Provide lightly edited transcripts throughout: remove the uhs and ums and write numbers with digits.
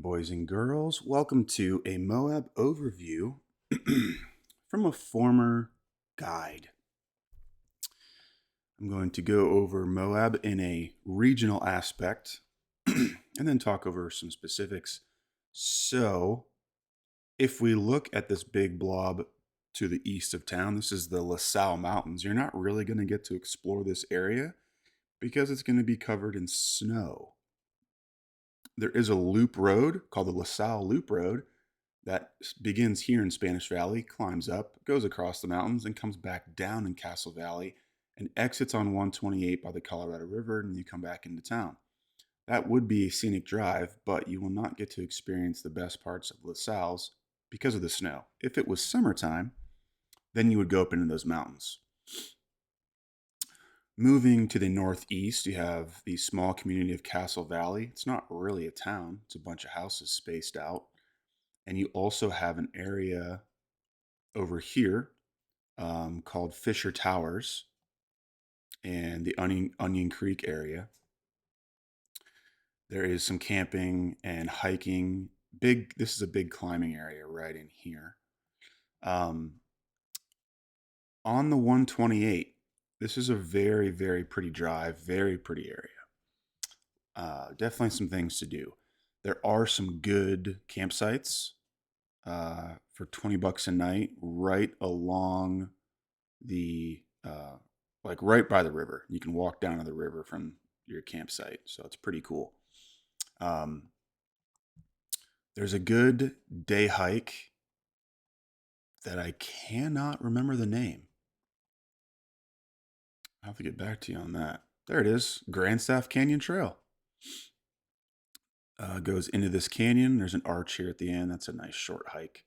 boys and girls. Welcome to a Moab overview from a former guide. I'm going to go over Moab in a regional aspect and then talk over some specifics. So, if we look at this big blob to the east of town, this is the LaSalle Mountains. You're not really going to get to explore this area because it's going to be covered in snow. There is a loop road called the LaSalle Loop Road that begins here in Spanish Valley, climbs up, goes across the mountains, and comes back down in Castle Valley and exits on 128 by the Colorado River, and you come back into town. That would be a scenic drive, but you will not get to experience the best parts of LaSalle's because of the snow. If it was summertime, then you would go up into those mountains. Moving to the northeast, you have the small community of Castle Valley. It's not really a town, it's a bunch of houses spaced out. And you also have an area over here called Fisher Towers and the Onion Creek area. There is some camping and hiking. This is a big climbing area right in here. On the 128, this is a very, very pretty drive, very pretty area. Definitely some things to do. There are some good campsites for $20 a night right along the, right by the river. You can walk down to the river from your campsite, so it's pretty cool. There's a good day hike that I cannot remember the name. I'll have to get back to you on that. There it is, Grandstaff Canyon Trail. Goes into this canyon. There's an arch here at the end. That's a nice short hike.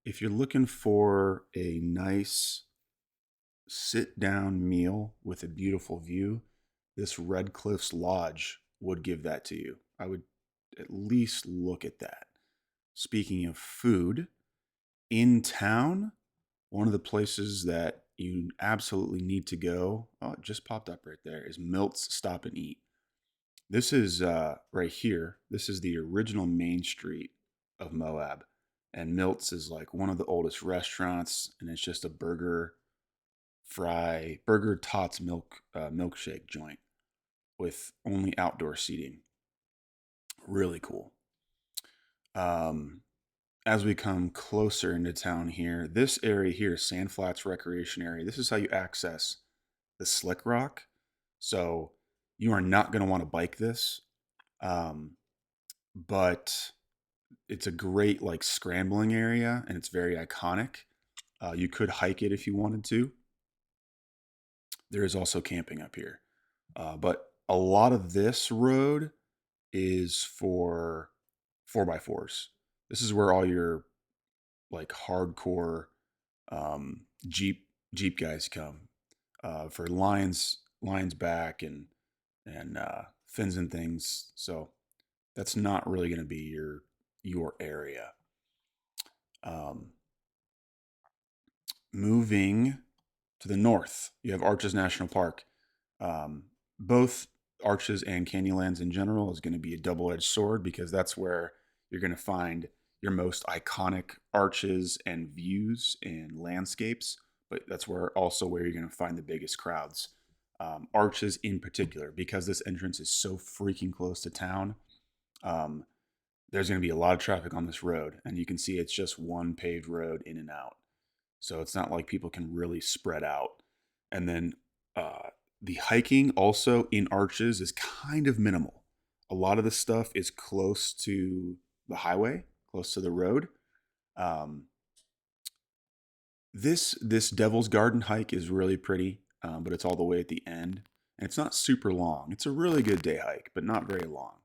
If you're looking for a nice sit-down meal with a beautiful view, this Red Cliffs Lodge would give that to you. I would at least look at that. Speaking of food, in town, one of the places that you absolutely need to go, oh, it just popped up right there, is Milt's Stop and Eat. This is right here. This is the original main street of Moab. And Milt's is like one of the oldest restaurants, and it's just a burger tots milkshake joint with only outdoor seating. Really cool. As we come closer into town here, this area here, Sand Flats Recreation Area, this is how you access the Slick Rock. So you are not going to want to bike this, but it's a great scrambling area, and it's very iconic. You could hike it if you wanted to. There is also camping up here, but a lot of this road is for 4x4s. This is where all your hardcore Jeep guys come for Lions back and fins and things. So that's not really going to be your area. Moving to the north, you have Arches National Park. Both Arches and Canyonlands in general is going to be a double-edged sword because that's where you're going to find your most iconic arches and views and landscapes, but that's where you're going to find the biggest crowds. Arches in particular, because this entrance is so freaking close to town, there's going to be a lot of traffic on this road, and you can see it's just one paved road in and out. So it's not like people can really spread out. And then the hiking also in Arches is kind of minimal. A lot of the stuff is close to the highway, close to the road. This Devil's Garden hike is really pretty, but it's all the way at the end. And it's not super long. It's a really good day hike, but not very long.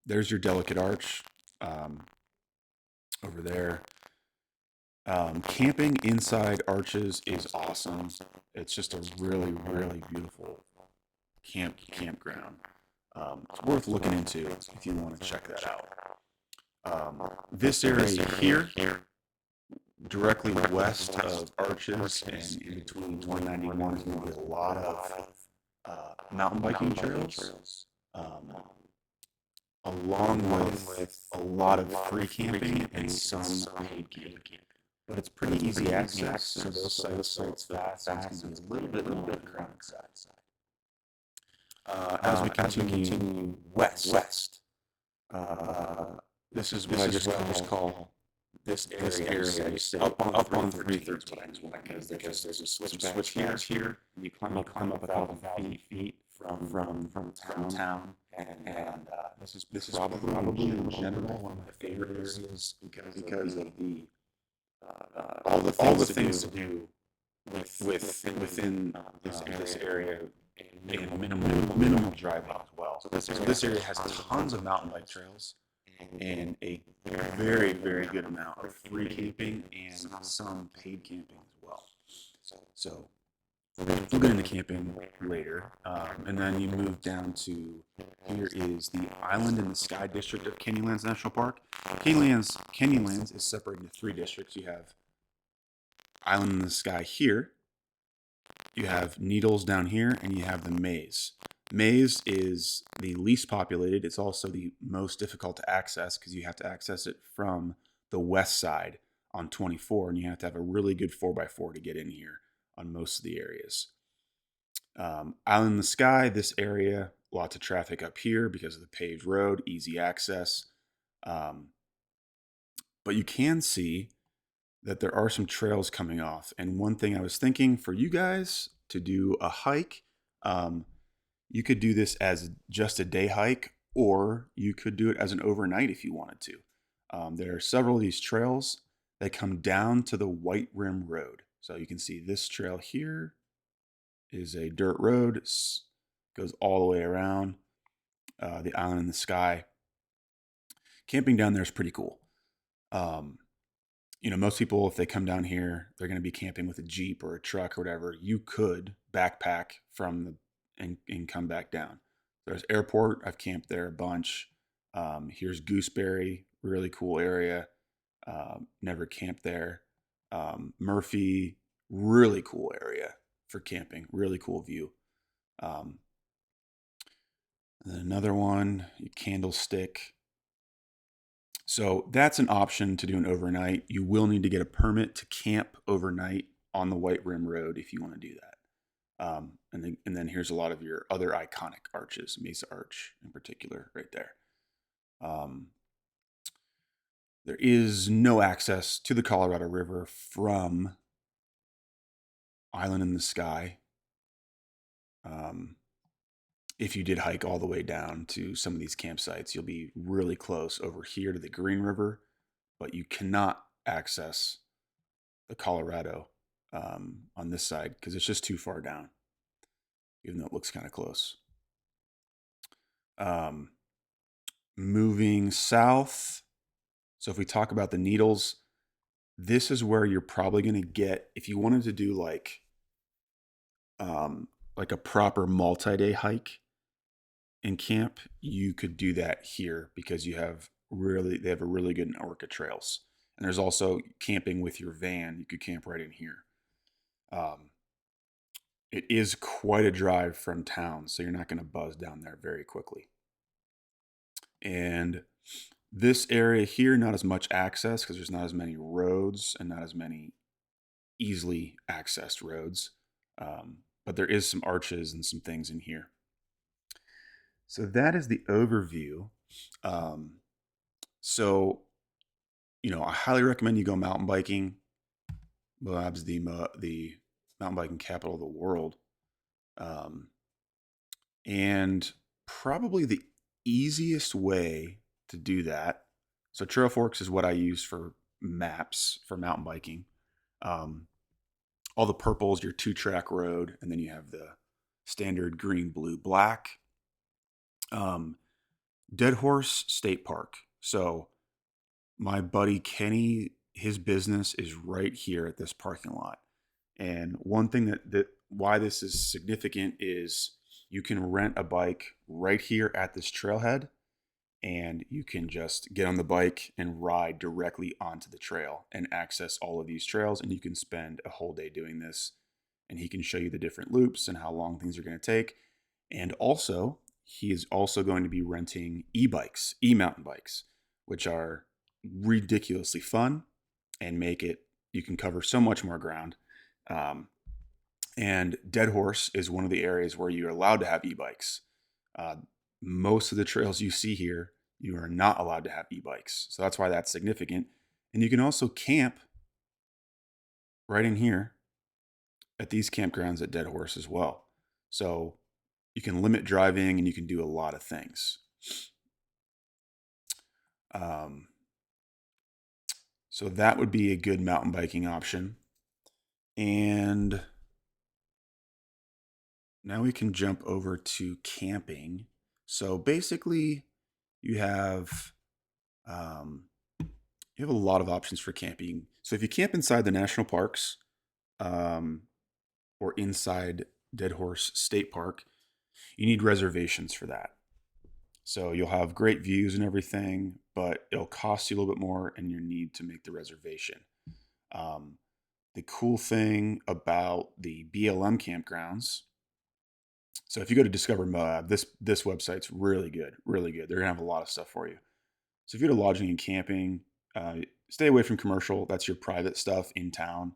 There's your Delicate Arch over there. Camping inside Arches is awesome. It's just a really, really beautiful campground. It's worth looking into if you want to check that out. This area here, directly west of Arches and in between 191, is going to be a lot of mountain biking trails. along with a lot of free camping and some paid camping. But it's pretty easy access, so those sites fast, it's going to be a little bit on the crowded side. As we continue west, uh, this is what I just call this area. Up on 313 because there's a switch here. You climb up a thousand feet from town, and this is probably in general one of my favorite areas because of the all the things to do within this area and minimal driving as well. So this area has tons of mountain bike trails and a very good amount of free camping and some paid camping as well. So we'll get into camping later, and then you move down to here is the Island in the Sky district of Canyonlands National Park. Canyonlands is separated into three districts. You have Island in the Sky here, you have Needles down here, and you have the Maze. Maze is the least populated. It's also the most difficult to access because you have to access it from the west side on 24, and you have to have a really good 4x4 to get in here on most of the areas. Island in the Sky, this area, lots of traffic up here because of the paved road, easy access. But you can see that there are some trails coming off. And one thing I was thinking for you guys to do a hike, you could do this as just a day hike, or you could do it as an overnight if you wanted to. There are several of these trails that come down to the White Rim Road. So you can see this trail here is a dirt road, goes all the way around the Island in the Sky. Camping down there is pretty cool. Most people, if they come down here, they're going to be camping with a Jeep or a truck or whatever. You could backpack and come back down. There's airport. I've camped there a bunch. Here's Gooseberry, really cool area. Never camped there. Murphy, really cool area for camping. Really cool view. And then another one, Candlestick. So that's an option to do an overnight. You will need to get a permit to camp overnight on the White Rim Road if you want to do that. And then here's a lot of your other iconic arches, Mesa Arch in particular, right there. There is no access to the Colorado River from Island in the Sky. If you did hike all the way down to some of these campsites, you'll be really close over here to the Green River, but you cannot access the Colorado on this side because it's just too far down, even though it looks kind of close. Moving south. So if we talk about the Needles, this is where you're probably going to get, if you wanted to do like a proper multi-day hike in camp, you could do that here because they have a really good network of trails. And there's also camping with your van. You could camp right in here. It is quite a drive from town, so you're not going to buzz down there very quickly. And this area here, not as much access because there's not as many roads and not as many easily accessed roads. But there is some arches and some things in here. So that is the overview. I highly recommend you go mountain biking. Moab's the mountain biking capital of the world. And probably the easiest way to do that. So Trail Forks is what I use for maps for mountain biking. All the purple is your 2-track road, and then you have the standard green, blue, black. Dead Horse State Park. So my buddy Kenny, his business is right here at this parking lot. And one thing that why this is significant is you can rent a bike right here at this trailhead, and you can just get on the bike and ride directly onto the trail and access all of these trails. And you can spend a whole day doing this, and he can show you the different loops and how long things are going to take. And also, he is also going to be renting e-bikes, e-mountain bikes, which are ridiculously fun and make it, you can cover so much more ground. Um, and Dead Horse is one of the areas where you're allowed to have e-bikes. Uh, most of the trails you see here, you are not allowed to have e-bikes. So that's why that's significant. And you can also camp right in here at these campgrounds at Dead Horse as well. So you can limit driving and you can do a lot of things. Um, so that would be a good mountain biking option. And now we can jump over to camping. So basically, you have um, you have a lot of options for camping. So if you camp inside the national parks um, or inside Dead Horse State Park, you need reservations for that. So you'll have great views and everything, but it'll cost you a little bit more, and you need to make the reservation. Um, the cool thing about the BLM campgrounds. So if you go to Discover Moab, this website's really good, really good. They're gonna have a lot of stuff for you. So if you go to lodging and camping, uh, stay away from commercial. That's your private stuff in town.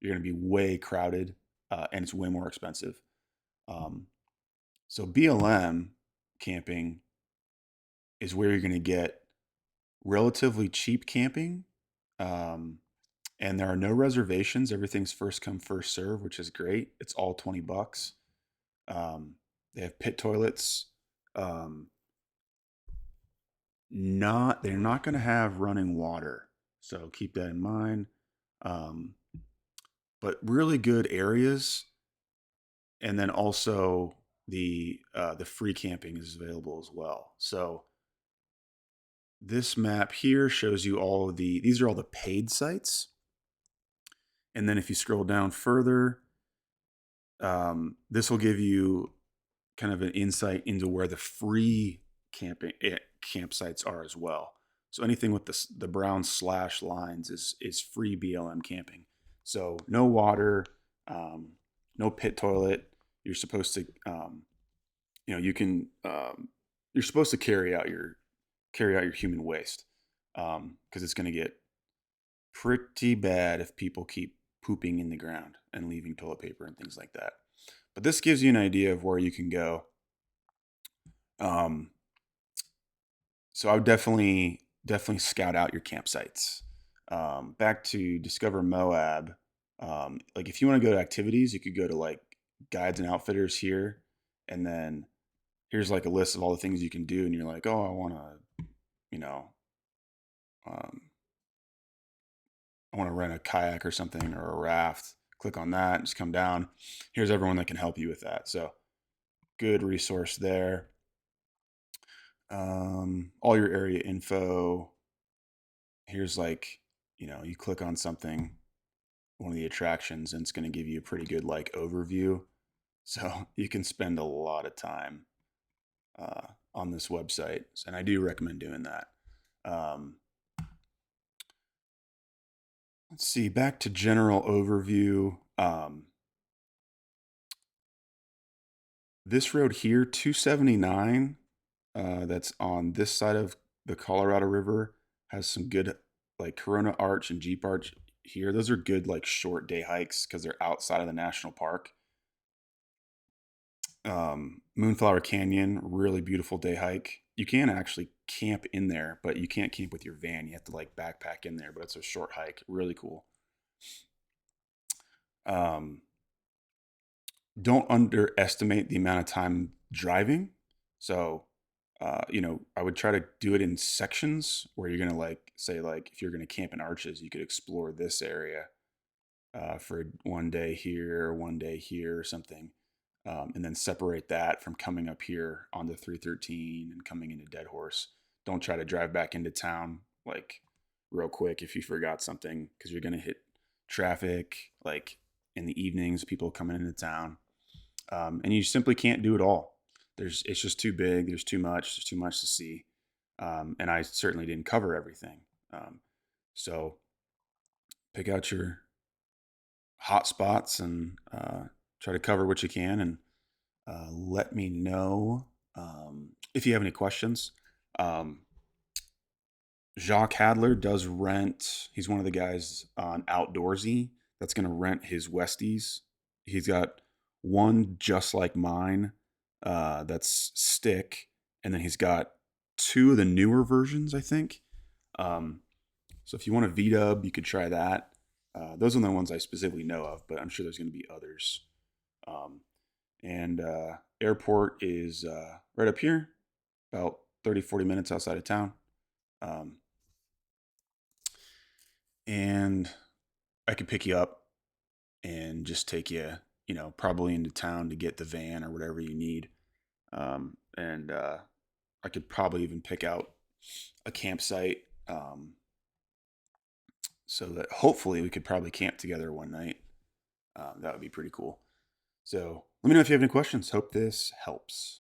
You're gonna be way crowded, and it's way more expensive. Um, so BLM camping is where you're gonna get relatively cheap camping, um, and there are no reservations. Everything's first come first serve, which is great. It's all $20. Um, they have pit toilets. Um, not they're not going to have running water, so keep that in mind. Um, but really good areas, and then also the free camping is available as well. So this map here shows you all of these are all the paid sites, and then if you scroll down further, this will give you kind of an insight into where the free campsites are as well. So anything with the brown slash lines is free BLM camping. So no water, um, no pit toilet. You're supposed to, you can, you're supposed to carry out your human waste, because it's going to get pretty bad if people keep pooping in the ground and leaving toilet paper and things like that. But this gives you an idea of where you can go. Um, so I would definitely scout out your campsites. Back to Discover Moab. Like if you want to go to activities, you could go to like guides and outfitters here, and then here's like a list of all the things you can do, and you're like, oh, you know, um, I want to rent a kayak or something or a raft. Click on that and just come down. Here's everyone that can help you with that. So good resource there. All your area info. Here's like, you click on something, one of the attractions, and it's going to give you a pretty good like overview. So you can spend a lot of time on this website, and I do recommend doing that. Um, let's see, back to general overview. This road here, 279, that's on this side of the Colorado River, has some good like Corona Arch and Jeep Arch here. Those are good like short day hikes because they're outside of the national park. Moonflower Canyon, really beautiful day hike. You can actually camp in there, but you can't camp with your van. You have to like backpack in there, but it's a short hike. Really cool. Um, don't underestimate the amount of time driving. So, I would try to do it in sections where you're gonna like say like if you're gonna camp in Arches, you could explore this area for one day here, one day here, or something, and then separate that from coming up here onto 313 and coming into Dead Horse. Don't try to drive back into town like real quick if you forgot something because you're gonna hit traffic like in the evenings, people coming into town, and you simply can't do it all. It's just too big. There's too much. There's too much to see, and I certainly didn't cover everything. So pick out your hot spots and try to cover what you can, and let me know If you have any questions, um, Jacques Hadler does rent. He's one of the guys on Outdoorsy that's going to rent his Westies. He's got one just like mine, that's stick, and then he's got two of the newer versions, I think. Um, so if you want a V-Dub, you could try that. Those are the ones I specifically know of, but I'm sure there's going to be others. Um, and Airport is right up here, about 30, 40 minutes outside of town. Um, and I could pick you up and just take you, probably into town to get the van or whatever you need. And I could probably even pick out a campsite, so that hopefully we could probably camp together one night. That would be pretty cool. So let me know if you have any questions. Hope this helps.